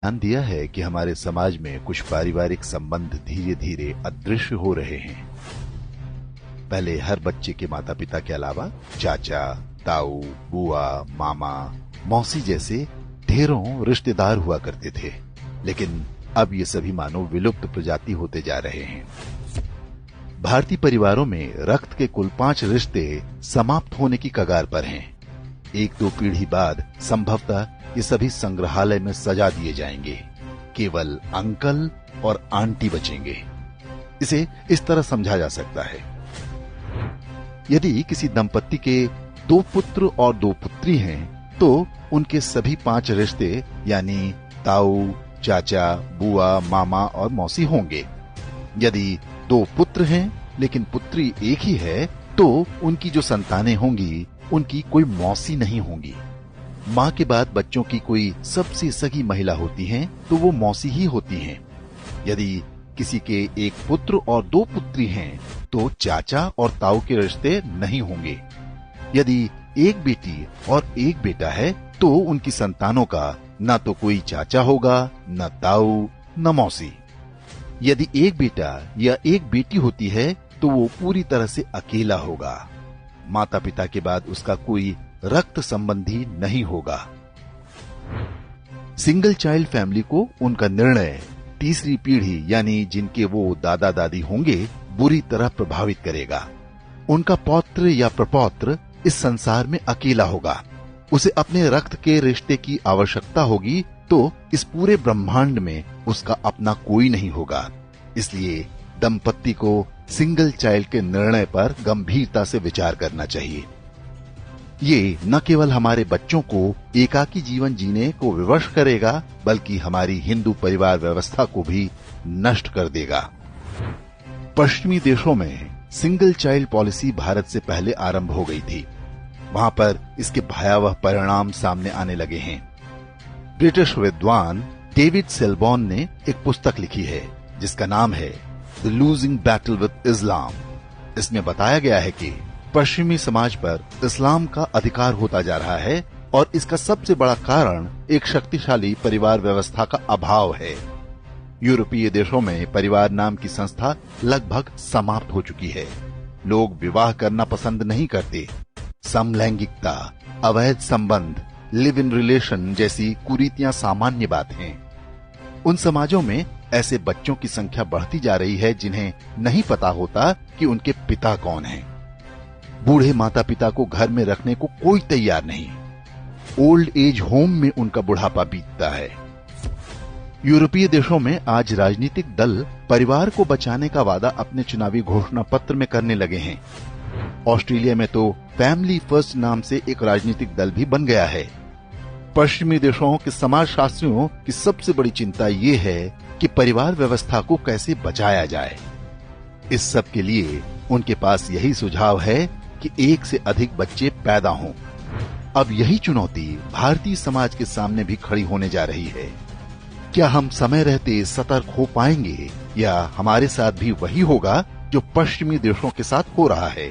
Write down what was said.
ध्यान दिया है कि हमारे समाज में कुछ पारिवारिक संबंध धीरे धीरे अदृश्य हो रहे हैं। पहले हर बच्चे के माता पिता के अलावा चाचा, ताऊ, बुआ, मामा, मौसी जैसे ढेरों रिश्तेदार हुआ करते थे, लेकिन अब ये सभी मानो विलुप्त प्रजाति होते जा रहे हैं। भारतीय परिवारों में रक्त के कुल 5 रिश्ते समाप्त होने की कगार पर हैं। 1-2 पीढ़ी बाद संभवतः ये सभी संग्रहालय में सजा दिए जाएंगे। केवल अंकल और आंटी बचेंगे। इसे इस तरह समझा जा सकता है, यदि किसी दंपत्ति के 2 पुत्र और 2 पुत्री हैं, तो उनके सभी 5 रिश्ते यानी ताऊ, चाचा, बुआ, मामा और मौसी होंगे। यदि 2 पुत्र हैं लेकिन पुत्री एक ही है, तो उनकी जो संतानें होंगी उनकी कोई मौसी नहीं होंगी। माँ के बाद बच्चों की कोई सबसे सगी महिला होती हैं, तो वो मौसी ही होती हैं। यदि किसी के 1 पुत्र और 2 पुत्री हैं, तो चाचा और ताऊ के रिश्ते नहीं होंगे। यदि 1 बेटी और 1 बेटा है, तो उनकी संतानों का न तो कोई चाचा होगा, न ताऊ, न मौसी। यदि 1 बेटा या 1 बेटी होती है, तो वो पूरी तरह से अकेला होगा। माता पिता के बाद उसका कोई रक्त संबंधी नहीं होगा। सिंगल चाइल्ड फैमिली को उनका निर्णय तीसरी पीढ़ी यानी जिनके वो दादा दादी होंगे बुरी तरह प्रभावित करेगा। उनका पौत्र या प्रपौत्र इस संसार में अकेला होगा। उसे अपने रक्त के रिश्ते की आवश्यकता होगी, तो इस पूरे ब्रह्मांड में उसका अपना कोई नहीं होगा। इसलिए दंपत्ति को सिंगल चाइल्ड के निर्णय पर गंभीरता से विचार करना चाहिए। ये न केवल हमारे बच्चों को एकाकी जीवन जीने को विवश करेगा, बल्कि हमारी हिंदू परिवार व्यवस्था को भी नष्ट कर देगा। पश्चिमी देशों में सिंगल चाइल्ड पॉलिसी भारत से पहले आरंभ हो गई थी। वहां पर इसके भयावह परिणाम सामने आने लगे हैं। ब्रिटिश विद्वान डेविड सेलबॉर्न ने एक पुस्तक लिखी है जिसका नाम है द लूजिंग बैटल विद इस्लाम। इसमें बताया गया है कि पश्चिमी समाज पर इस्लाम का अधिकार होता जा रहा है और इसका सबसे बड़ा कारण एक शक्तिशाली परिवार व्यवस्था का अभाव है। यूरोपीय देशों में परिवार नाम की संस्था लगभग समाप्त हो चुकी है। लोग विवाह करना पसंद नहीं करते। समलैंगिकता, अवैध संबंध, लिव इन रिलेशन जैसी कुरीतियां सामान्य बात हैं। उन समाजों में ऐसे बच्चों की संख्या बढ़ती जा रही है जिन्हें नहीं पता होता कि उनके पिता कौन हैं। बूढ़े माता पिता को घर में रखने को कोई तैयार नहीं। ओल्ड एज होम में उनका बुढ़ापा बीतता है। यूरोपीय देशों में आज राजनीतिक दल परिवार को बचाने का वादा अपने चुनावी घोषणा पत्र में करने लगे हैं। ऑस्ट्रेलिया में तो फैमिली फर्स्ट नाम से एक राजनीतिक दल भी बन गया है। पश्चिमी देशों के समाजशास्त्रियों की सबसे बड़ी चिंता ये है कि परिवार व्यवस्था को कैसे बचाया जाए। इस सब के लिए उनके पास यही सुझाव है कि 1 से अधिक बच्चे पैदा हों। अब यही चुनौती भारतीय समाज के सामने भी खड़ी होने जा रही है। क्या हम समय रहते सतर्क हो पाएंगे या हमारे साथ भी वही होगा जो पश्चिमी देशों के साथ हो रहा है?